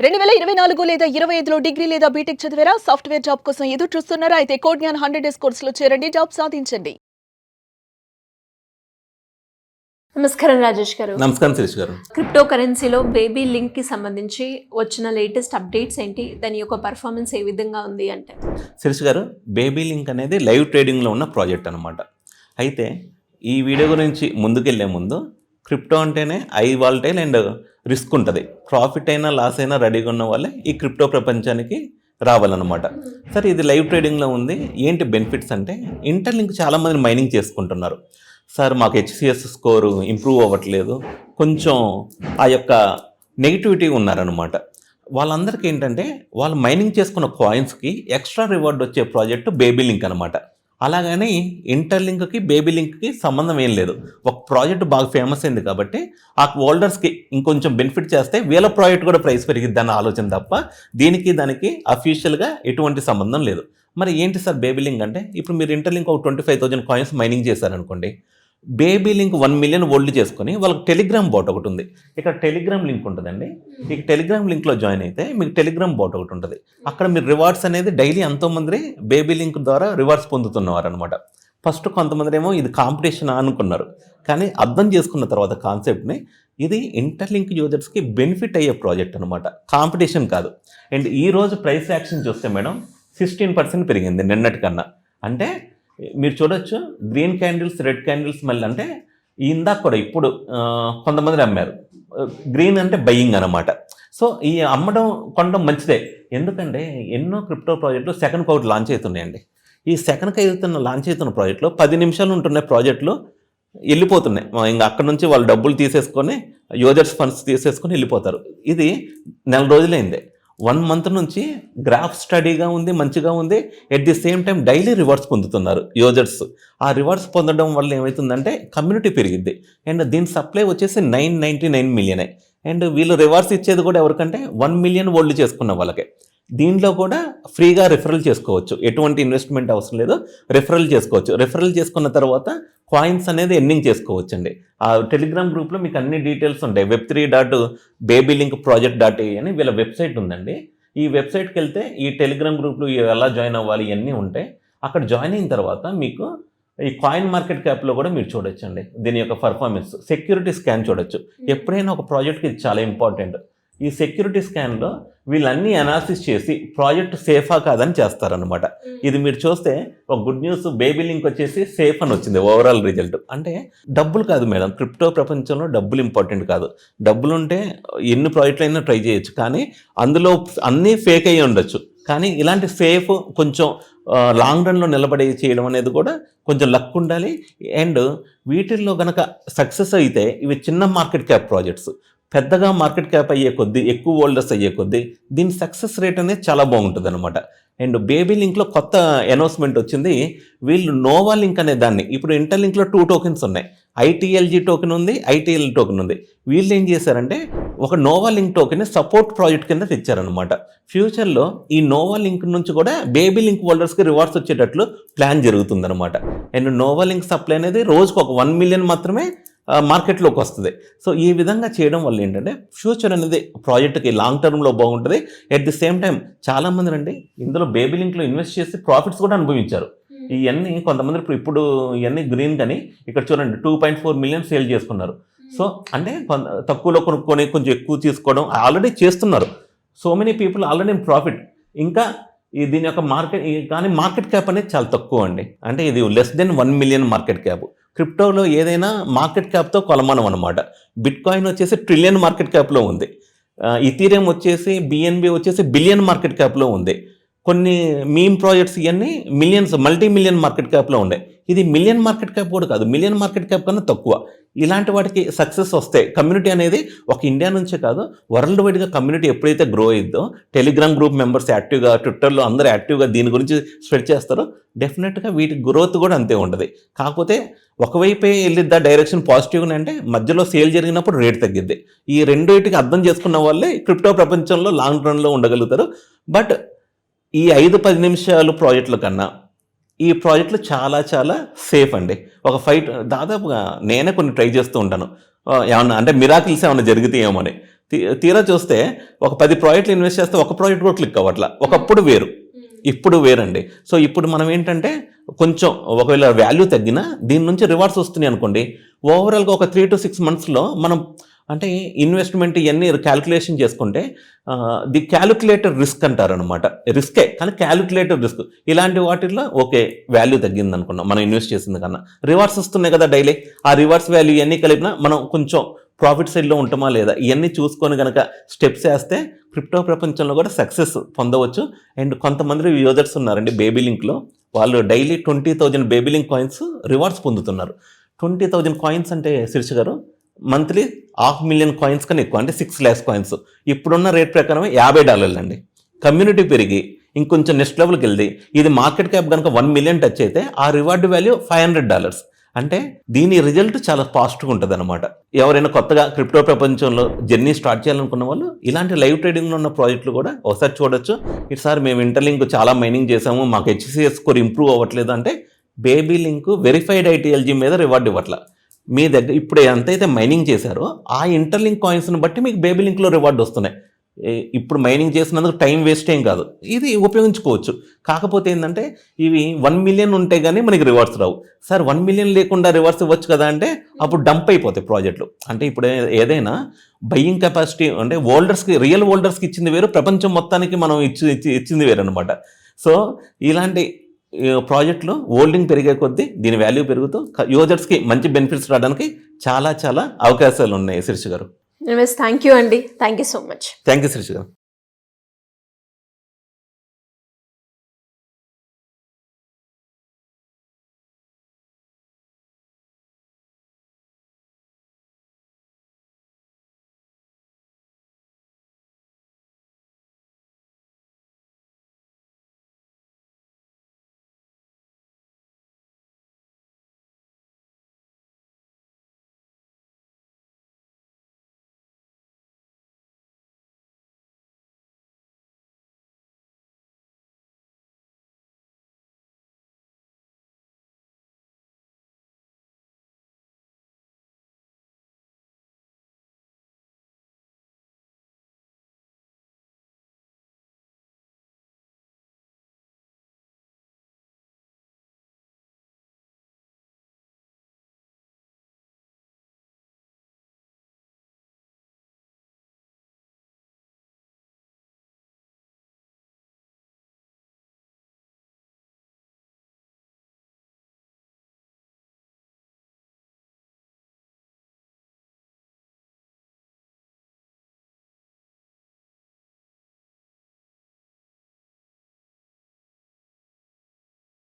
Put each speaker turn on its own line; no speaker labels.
2024 లేదా 25లో డిగ్రీ లేదా బీటెక్ చదివారా? సాఫ్ట్‌వేర్ జాబ్ కోసం ఎదురు చూస్తున్నారా? అయితే కోడ్ జ్ఞాన్ 100 డేస్ కోర్సులో చేరండి, జాబ్ సాధించండి.
నమస్కారం రాజేష్ గారు.
నమస్కారం శిరీష్ గారు.
క్రిప్టో కరెన్సీలో బేబీ లింక్ కి సంబంధించి వచ్చిన లేటెస్ట్ అప్డేట్స్ ఏంటి? దాని యొక్క పర్ఫార్మెన్స్ ఏ విధంగా ఉంది అంటే?
శిరీష్ గారు, బేబీ లింక్ అనేది లైవ్ ట్రేడింగ్లో ఉన్న ప్రాజెక్ట్ అనమాట. అయితే ఈ వీడియో గురించి ముందుకెళ్లే ముందు, క్రిప్టో అంటేనే ఐ వాల్టైల్ అండ్ రిస్క్ ఉంటుంది. ప్రాఫిట్ అయినా లాస్ అయినా రెడీగా ఉన్న వాళ్ళే ఈ క్రిప్టో ప్రపంచానికి రావాలన్నమాట. సరే, ఇది లైవ్ ట్రేడింగ్లో ఉంది. ఏంటి బెనిఫిట్స్ అంటే, ఇంటర్లింక్ చాలామంది మైనింగ్ చేసుకుంటున్నారు. సార్, మాకు హెచ్సిఎస్ స్కోరు ఇంప్రూవ్ అవ్వట్లేదు, కొంచెం ఆ యొక్క నెగిటివిటీ ఉన్నారనమాట. వాళ్ళందరికీ ఏంటంటే, వాళ్ళు మైనింగ్ చేసుకున్న కాయిన్స్కి ఎక్స్ట్రా రివార్డ్ వచ్చే ప్రాజెక్టు బేబీ లింక్ అనమాట. అలాగని ఇంటర్లింక్కి బేబీ లింక్కి సంబంధం ఏం లేదు. ఒక ప్రాజెక్ట్ బాగా ఫేమస్ అయింది కాబట్టి ఆ హోల్డర్స్కి ఇంకొంచెం బెనిఫిట్ చేస్తే వీళ్ళ ప్రాజెక్ట్ కూడా ప్రైస్ పెరిగిద్ది అన్న ఆలోచన తప్ప దీనికి దానికి అఫీషియల్గా ఎటువంటి సంబంధం లేదు. మరి ఏంటి సార్ బేబీ లింక్ అంటే, ఇప్పుడు మీరు ఇంటర్లింక్ ఒక 25,000 కాయిన్స్ మైనింగ్ చేశారనుకోండి, బేబీ లింక్ 1 మిలియన్ హోల్డ్ చేసుకొని వాళ్ళకి టెలిగ్రామ్ బాట్ ఒకటి ఉంది. ఇక్కడ టెలిగ్రామ్ లింక్ ఉంటుందండి. ఈ టెలిగ్రామ్ లింక్లో జాయిన్ అయితే మీకు టెలిగ్రామ్ బాట్ ఒకటి ఉంటుంది. అక్కడ మీరు రివార్డ్స్ అనేది డైలీ ఎంతోమంది బేబీ లింక్ ద్వారా రివార్డ్స్ పొందుతున్నవారు అనమాట. ఫస్ట్ కొంతమంది ఏమో ఇది కాంపిటీషన్ అనుకున్నారు, కానీ అర్థం చేసుకున్న తర్వాత కాన్సెప్ట్ని, ఇది ఇంటర్లింక్ యూజర్స్కి బెనిఫిట్ అయ్యే ప్రాజెక్ట్ అనమాట, కాంపిటీషన్ కాదు. అండ్ ఈరోజు ప్రైస్ యాక్షన్ చూస్తే మేడం 16% పెరిగింది నిన్నటి కన్నా. అంటే మీరు చూడొచ్చు, గ్రీన్ క్యాండిల్స్, రెడ్ క్యాండిల్స్, మళ్ళీ అంటే ఇందాక కూడా ఇప్పుడు కొంతమంది అమ్మారు. గ్రీన్ అంటే బయ్యింగ్ అనమాట. సో ఈ అమ్మడం కొనడం మంచిదే. ఎందుకంటే ఎన్నో క్రిప్టో ప్రాజెక్టులు సెకండ్కి ఒకటి లాంచ్ అవుతున్నాయండి. ఈ సెకండ్కి లాంచ్ అవుతున్న ప్రాజెక్టులో 10 నిమిషాలు ఉంటున్న ప్రాజెక్టులు వెళ్ళిపోతున్నాయి. ఇంకా అక్కడ నుంచి వాళ్ళు డబ్బులు తీసేసుకొని, యూజర్స్ ఫండ్స్ తీసేసుకొని వెళ్ళిపోతారు. ఇది నెల రోజులైందే. 1 మంత్ నుంచి గ్రాఫ్ స్టడీగా ఉంది, మంచిగా ఉంది. At the same time daily rewards పొందుతున్నారు యూజర్స్. ఆ రివార్డ్స్ పొందడం వల్ల ఏమవుతుందంటే కమ్యూనిటీ పెరిగిద్ది. అండ్ దీని సప్లై వచ్చేసి 999 మిలియనే. అండ్ వీళ్ళు రివార్డ్స్ ఇచ్చేది కూడా ఎవరికంటే 1 మిలియన్ హోల్డ్ చేసుకున్న వాళ్ళకే. దీంట్లో కూడా ఫ్రీగా రిఫరల్ చేసుకోవచ్చు, ఎటువంటి ఇన్వెస్ట్మెంట్ అవసరం లేదు, రిఫరల్ చేసుకోవచ్చు. రిఫరల్ చేసుకున్న తర్వాత కాయిన్స్ అనేది ఎర్నింగ్ చేసుకోవచ్చు అండి. ఆ టెలిగ్రామ్ గ్రూప్లో మీకు అన్ని డీటెయిల్స్ ఉంటాయి. web3.babylinkproject.a అని వీళ్ళ వెబ్సైట్ ఉందండి. ఈ వెబ్సైట్కి వెళ్తే ఈ టెలిగ్రామ్ గ్రూప్లో ఎలా జాయిన్ అవ్వాలి ఇవన్నీ ఉంటాయి. అక్కడ జాయిన్ అయిన తర్వాత మీకు ఈ కాయిన్ మార్కెట్ క్యాప్లో కూడా మీరు చూడొచ్చండి దీని యొక్క పర్ఫార్మెన్స్. సెక్యూరిటీ స్కాన్ చూడొచ్చు. ఎప్పుడైనా ఒక ప్రాజెక్ట్కి ఇది చాలా ఇంపార్టెంట్. ఈ సెక్యూరిటీ స్కాన్లో వీళ్ళన్నీ అనాలిసిస్ చేసి ప్రాజెక్ట్ సేఫా కాదని చేస్తారనమాట. ఇది మీరు చూస్తే ఒక గుడ్ న్యూస్, బేబీ లింక్ వచ్చేసి సేఫ్ అని వచ్చింది ఓవరాల్ రిజల్ట్. అంటే డబ్బులు కాదు మేడం, క్రిప్టో ప్రపంచంలో డబ్బులు ఇంపార్టెంట్ కాదు. డబ్బులు ఉంటే ఎన్ని ప్రాజెక్టులు అయినా ట్రై చేయొచ్చు, కానీ అందులో అన్నీ ఫేక్ అయ్యి ఉండొచ్చు. కానీ ఇలాంటి సేఫ్ కొంచెం లాంగ్ రన్లో నిలబడి చేయడం అనేది కూడా కొంచెం లక్ ఉండాలి. అండ్ వీటిల్లో కనుక సక్సెస్ అయితే ఇవి చిన్న మార్కెట్ క్యాప్ ప్రాజెక్ట్స్. పెద్దగా మార్కెట్ క్యాప్ అయ్యే కొద్దీ, ఎక్కువ హోల్డర్స్ అయ్యే కొద్దీ దీని సక్సెస్ రేట్ అనేది చాలా బాగుంటుంది అనమాట. అండ్ బేబీ లింక్లో కొత్త అనౌన్స్మెంట్ వచ్చింది. వీళ్ళు నోవా లింక్ అనే దాన్ని, ఇప్పుడు ఇంటర్లింక్లో 2 టోకెన్స్ ఉన్నాయి. ఐటీఎల్జీ టోకెన్ ఉంది, ఐటీఎల్ టోకెన్ ఉంది. వీళ్ళు ఏం చేశారంటే ఒక Nova link token support project కింద తెచ్చారనమాట. ఫ్యూచర్లో ఈ నోవా లింక్ నుంచి కూడా బేబీ లింక్ హోల్డర్స్కి రివార్డ్స్ వచ్చేటట్లు ప్లాన్ జరుగుతుందన్నమాట. అండ్ నోవా లింక్ సప్లై అనేది రోజుకు ఒక 1 మిలియన్ మాత్రమే మార్కెట్లోకి వస్తుంది. సో ఈ విధంగా చేయడం వల్ల ఏంటంటే ఫ్యూచర్ అనేది ప్రాజెక్ట్కి లాంగ్ టర్మ్లో బాగుంటుంది. ఎట్ ది సేమ్ టైం చాలామంది అండి ఇందులో బేబీ లింక్లో ఇన్వెస్ట్ చేసి ప్రాఫిట్స్ కూడా అనుభవించారు. ఇవన్నీ కొంతమంది ఇప్పుడు ఇవన్నీ గ్రీన్ కానీ ఇక్కడ చూడండి 2.4 మిలియన్ సేల్ చేసుకున్నారు. సో అంటే తక్కువలో కొనుక్కొని కొంచెం ఎక్కువ తీసుకోవడం ఆల్రెడీ చేస్తున్నారు. So many people already profit. ఇంకా దీని యొక్క కానీ మార్కెట్ క్యాప్ అనేది చాలా తక్కువ అండి. అంటే ఇది less than 1 million market cap. క్రిప్టోలో ఏదైనా మార్కెట్ క్యాప్తో కొలమానం అనమాట. బిట్ కాయిన్ వచ్చేసి ట్రిలియన్ మార్కెట్ క్యాప్లో ఉంది. ఇథీరియం వచ్చేసి బిఎన్బి వచ్చేసి బిలియన్ మార్కెట్ క్యాప్లో ఉంది. కొన్ని మీమ్ ప్రాజెక్ట్స్ ఇవన్నీ మిలియన్స్, మల్టీ మిలియన్ మార్కెట్ క్యాప్లో ఉండే. ఇది మిలియన్ మార్కెట్ క్యాప్ కూడా కాదు, మిలియన్ మార్కెట్ క్యాప్ కన్నా తక్కువ. ఇలాంటి వాటికి సక్సెస్ వస్తే కమ్యూనిటీ అనేది ఒక ఇండియా నుంచే కాదు, వరల్డ్ వైడ్గా కమ్యూనిటీ ఎప్పుడైతే గ్రో అయిద్దో, టెలిగ్రామ్ గ్రూప్ మెంబర్స్ యాక్టివ్గా, ట్విట్టర్లో అందరూ యాక్టివ్గా దీని గురించి స్ప్రెడ్ చేస్తారో, డెఫినెట్గా వీటి గ్రోత్ కూడా అంతే ఉంటుంది. కాకపోతే ఒకవైపే వెళ్ళిద్దా డైరెక్షన్ పాజిటివ్గా అంటే మధ్యలో సేల్ జరిగినప్పుడు రేట్ తగ్గిద్ది. ఈ రెండింటికి అర్థం చేసుకున్న వాళ్ళే క్రిప్టో ప్రపంచంలో లాంగ్ రన్లో ఉండగలుగుతారు. బట్ ఈ 5-10 నిమిషాలు ప్రాజెక్టుల కన్నా ఈ ప్రాజెక్టులు చాలా చాలా సేఫ్ అండి. ఒక దాదాపుగా నేనే కొన్ని ట్రై చేస్తూ ఉంటాను. ఏమన్నా అంటే మిరాకిల్స్ ఏమన్నా జరుగుతాయేమో అని. తీరా చూస్తే ఒక 10 ప్రాజెక్టులు ఇన్వెస్ట్ చేస్తే ఒక ప్రాజెక్ట్ కూడా క్లిక్ అవ్వట్లా. ఒకప్పుడు వేరు, ఇప్పుడు వేరండి. సో ఇప్పుడు మనం ఏంటంటే కొంచెం ఒకవేళ వాల్యూ తగ్గినా దీని నుంచి రివార్డ్స్ వస్తున్నాయి అనుకోండి, ఓవరాల్గా ఒక 3 to 6 monthsలో మనం అంటే ఇన్వెస్ట్మెంట్ ఇవన్నీ క్యాలిక్యులేషన్ చేసుకుంటే ది క్యాలిక్యులేటెడ్ రిస్క్ అంటారనమాట. రిస్కే కానీ క్యాలిక్యులేటెడ్ రిస్క్. ఇలాంటి వాటిల్లో ఓకే వాల్యూ తగ్గింది అనుకున్నాం మనం ఇన్వెస్ట్ చేసింది కన్నా, రివార్డ్స్ వస్తున్నాయి కదా డైలీ, ఆ రివార్డ్స్ వాల్యూ ఇవన్నీ కలిపినా మనం కొంచెం ప్రాఫిట్ సైడ్లో ఉంటామా లేదా ఇవన్నీ చూసుకొని కనుక స్టెప్స్ వేస్తే క్రిప్టో ప్రపంచంలో కూడా సక్సెస్ పొందవచ్చు. అండ్ కొంతమంది యూజర్స్ ఉన్నారండి బేబీ లింక్లో, వాళ్ళు daily 20,000 baby link coins rewards పొందుతున్నారు. 20,000 కాయిన్స్ అంటే శీర్ష గారు మంత్లీ 500,000 కాయిన్స్ కన్నా ఎక్కువ, అంటే 6 lakhs కాయిన్స్. ఇప్పుడున్న రేట్ ప్రకారం $50 అండి. కమ్యూనిటీ పెరిగి ఇంకొంచెం నెక్స్ట్ లెవెల్కి వెళ్ది, ఇది మార్కెట్ క్యాప్ కనుక 1 million టచ్ అయితే ఆ రివార్డ్ వాల్యూ $500. అంటే దీని రిజల్ట్ చాలా ఫాస్ట్గా ఉంటుంది అనమాట. ఎవరైనా కొత్తగా క్రిప్టో ప్రపంచంలో జర్నీ స్టార్ట్ చేయాలనుకున్న వాళ్ళు ఇలాంటి లైవ్ ట్రేడింగ్లో ఉన్న ప్రాజెక్టులు కూడా ఒకసారి చూడొచ్చు. ఇటు సార్ మేము ఇంటర్లింక్ చాలా మైనింగ్ చేసాము, మాకు HCS స్కోర్ ఇంప్రూవ్ అవ్వట్లేదు అంటే బేబీ లింక్ వెరిఫైడ్ ITLG మీద రివార్డ్ ఇవ్వట్ల. మీ దగ్గర ఇప్పుడు ఎంతైతే మైనింగ్ చేశారో ఆ ఇంటర్లింక్ కాయిన్స్ని బట్టి మీకు బేబీ లింక్లో రివార్డ్ వస్తున్నాయి. ఇప్పుడు మైనింగ్ చేసినందుకు టైం వేస్ట్ ఏం కాదు, ఇది ఉపయోగించుకోవచ్చు. కాకపోతే ఏంటంటే ఇవి 1 million ఉంటే కానీ మనకి రివార్డ్స్ రావు. సార్ 1 million లేకుండా రివార్డ్స్ ఇవ్వచ్చు కదా అంటే అప్పుడు డంప్ అయిపోతాయి ప్రాజెక్టులు. అంటే ఇప్పుడు ఏదైనా బయ్యింగ్ కెపాసిటీ అంటే హోల్డర్స్కి, రియల్ హోల్డర్స్కి ఇచ్చింది వేరు, ప్రపంచం మొత్తానికి మనం ఇచ్చింది వేరు అనమాట. సో ఇలాంటి ప్రాజెక్టులు హోల్డింగ్ పెరిగే కొద్దీ దీని వాల్యూ పెరుగుతూ యూజర్స్కి మంచి బెనిఫిట్స్ రావడానికి చాలా చాలా అవకాశాలు ఉన్నాయి శీర్ష గారు.
థ్యాంక్ యూ అండి, thank you so much.
Thank you Sheersha గారు.